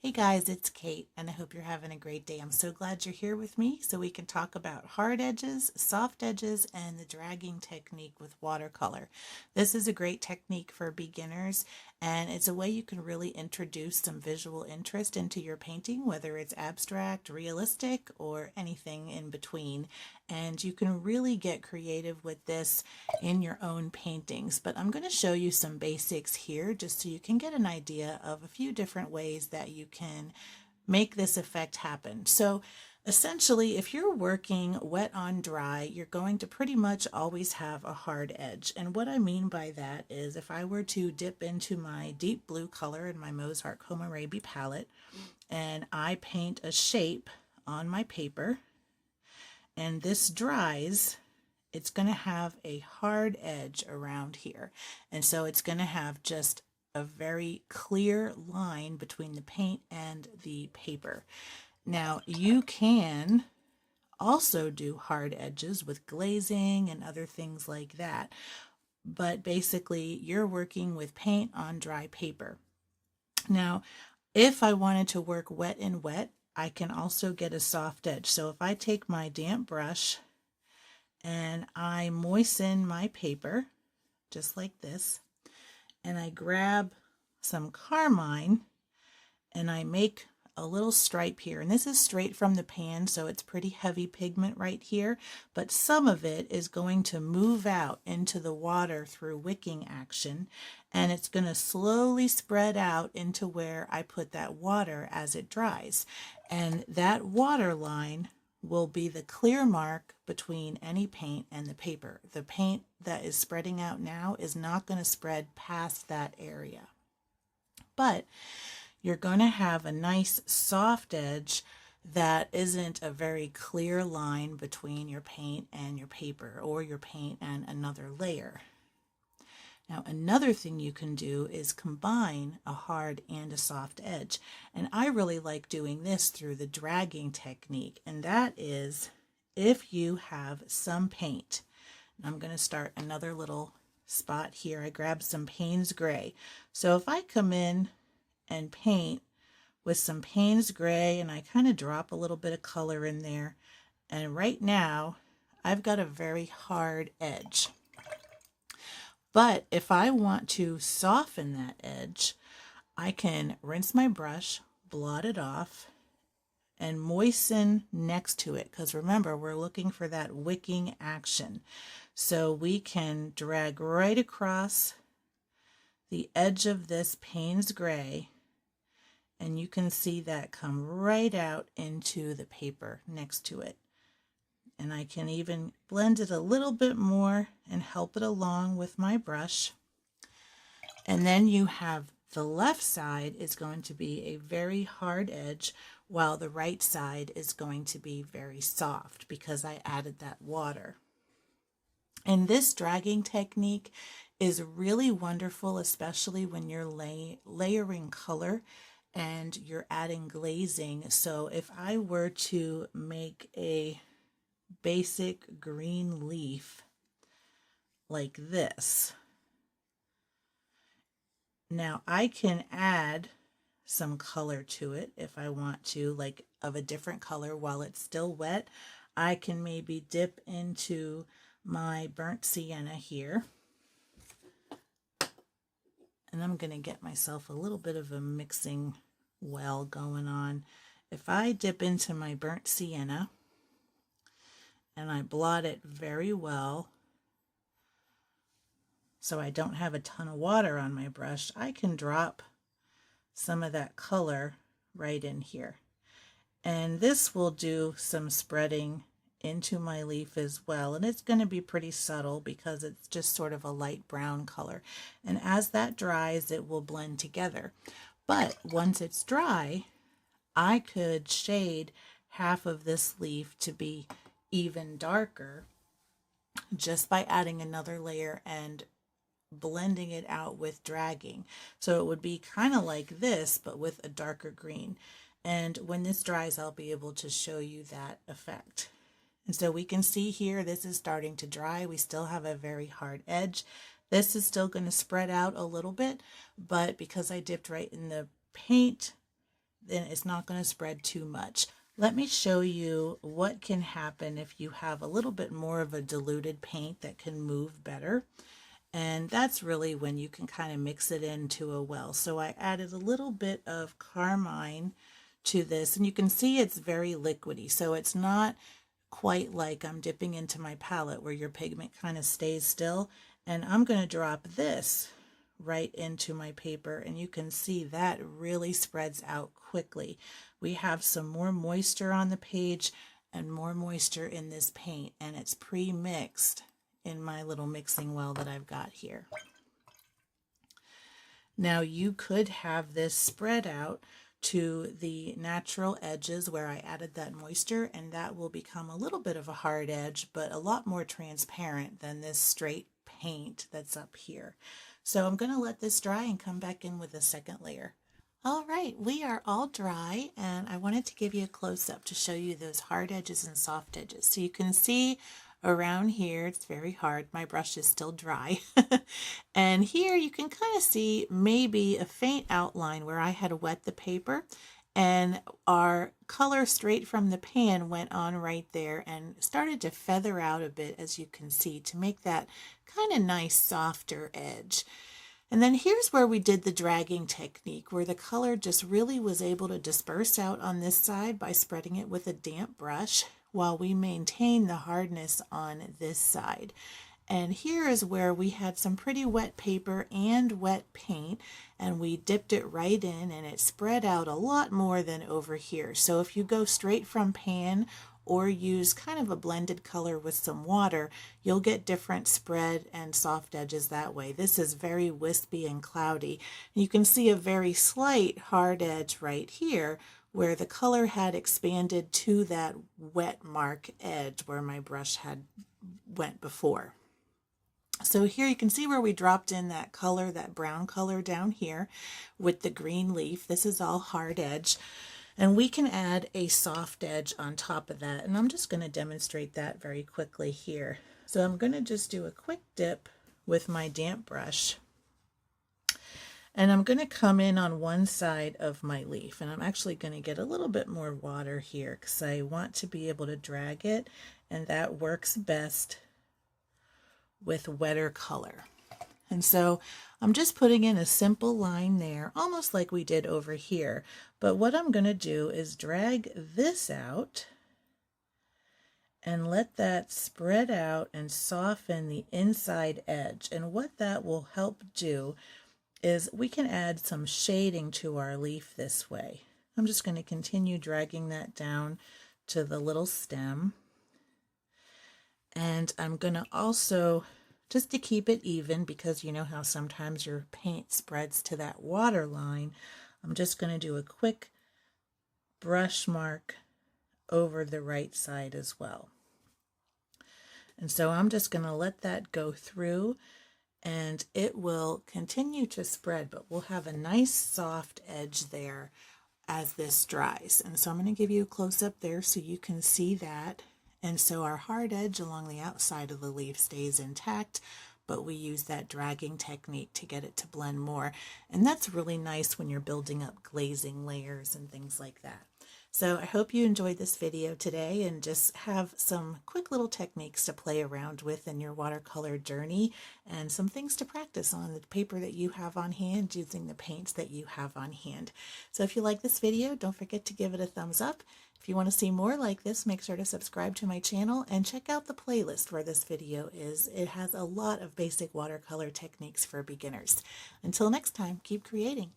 Hey guys, it's Kate, and I hope you're having a great day. I'm so glad you're here with me so we can talk about hard edges, soft edges, and the dragging technique with watercolor. This is a great technique for beginners, and it's a way you can really introduce some visual interest into your painting, whether it's abstract, realistic, or anything in between. And you can really get creative with this in your own paintings. But I'm going to show you some basics here just so you can get an idea of a few different ways that you can make this effect happen. So essentially, if you're working wet on dry, you're going to pretty much always have a hard edge. And what I mean by that is if I were to dip into my deep blue color in my Mozart Kohlrabi palette and I paint a shape on my paper and this dries, it's going to have a hard edge around here. And so it's going to have just a very clear line between the paint and the paper. Now you can also do hard edges with glazing and other things like that. But basically you're working with paint on dry paper. Now, if I wanted to work wet and wet, I can also get a soft edge. So if I take my damp brush and I moisten my paper just like this, and I grab some carmine and I make a little stripe here, and this is straight from the pan, so it's pretty heavy pigment right here, but some of it is going to move out into the water through wicking action, and it's going to slowly spread out into where I put that water as it dries. And that water line will be the clear mark between any paint and the paper. The paint that is spreading out now is not going to spread past that area. But you're going to have a nice soft edge that isn't a very clear line between your paint and your paper or your paint and another layer. Now, another thing you can do is combine a hard and a soft edge. And I really like doing this through the dragging technique. And that is if you have some paint. I'm going to start another little spot here. I grabbed some Payne's Gray. So if I come in and paint with some Payne's Gray and I kind of drop a little bit of color in there, and right now I've got a very hard edge. But if I want to soften that edge, I can rinse my brush, blot it off, and moisten next to it, because remember, we're looking for that wicking action. So we can drag right across the edge of this Payne's Gray, and you can see that come right out into the paper next to it. And I can even blend it a little bit more and help it along with my brush. And then you have the left side is going to be a very hard edge, while the right side is going to be very soft because I added that water. And this dragging technique is really wonderful, especially when you're layering color and you're adding glazing. So if I were to make a basic green leaf like this, now I can add some color to it if I want to, like of a different color while it's still wet. I can maybe dip into my burnt sienna here, and I'm going to get myself a little bit of a mixing well going on. If I dip into my burnt sienna and I blot it very well so I don't have a ton of water on my brush, I can drop some of that color right in here. And this will do some spreading into my leaf as well, and it's going to be pretty subtle because it's just sort of a light brown color, and as that dries it will blend together. But once it's dry, I could shade half of this leaf to be even darker just by adding another layer and blending it out with dragging. So it would be kind of like this but with a darker green. And when this dries, I'll be able to show you that effect. And so we can see here, this is starting to dry. We still have a very hard edge. This is still going to spread out a little bit, but because I dipped right in the paint, then it's not going to spread too much. Let me show you what can happen if you have a little bit more of a diluted paint that can move better. And that's really when you can kind of mix it into a well. So I added a little bit of carmine to this, and you can see it's very liquidy. So it's not quite like I'm dipping into my palette where your pigment kind of stays still. And I'm going to drop this right into my paper, and you can see that really spreads out quickly. We have some more moisture on the page and more moisture in this paint, and it's pre-mixed in my little mixing well that I've got here. Now you could have this spread out to the natural edges where I added that moisture, and that will become a little bit of a hard edge, but a lot more transparent than this straight paint that's up here. So I'm going to let this dry and come back in with a second layer. All right, we are all dry, and I wanted to give you a close-up to show you those hard edges and soft edges. So you can see around here, it's very hard. My brush is still dry. And here you can kind of see maybe a faint outline where I had wet the paper, and our color straight from the pan went on right there and started to feather out a bit, as you can see, to make that kind of nice softer edge. And then here's where we did the dragging technique, where the color just really was able to disperse out on this side by spreading it with a damp brush while we maintain the hardness on this side. And here is where we had some pretty wet paper and wet paint, and we dipped it right in, and it spread out a lot more than over here. So if you go straight from pan or use kind of a blended color with some water, you'll get different spread and soft edges that way. This is very wispy and cloudy. You can see a very slight hard edge right here where the color had expanded to that wet mark edge where my brush had went before. So here you can see where we dropped in that color, that brown color down here with the green leaf. This is all hard edge. And we can add a soft edge on top of that. And I'm just going to demonstrate that very quickly here. So I'm going to just do a quick dip with my damp brush. And I'm going to come in on one side of my leaf. And I'm actually going to get a little bit more water here because I want to be able to drag it. And that works best with wetter color. And so I'm just putting in a simple line there, almost like we did over here. But what I'm going to do is drag this out and let that spread out and soften the inside edge. And what that will help do is we can add some shading to our leaf this way. I'm just going to continue dragging that down to the little stem. And I'm going to also, just to keep it even, because you know how sometimes your paint spreads to that water line, I'm just going to do a quick brush mark over the right side as well. And so I'm just going to let that go through, and it will continue to spread, but we'll have a nice soft edge there as this dries. And so I'm going to give you a close-up there so you can see that. And so our hard edge along the outside of the leaf stays intact, but we use that dragging technique to get it to blend more. And that's really nice when you're building up glazing layers and things like that. So I hope you enjoyed this video today and just have some quick little techniques to play around with in your watercolor journey and some things to practice on the paper that you have on hand using the paints that you have on hand. So if you like this video, don't forget to give it a thumbs up. If you want to see more like this, make sure to subscribe to my channel and check out the playlist where this video is. It has a lot of basic watercolor techniques for beginners. Until next time, keep creating.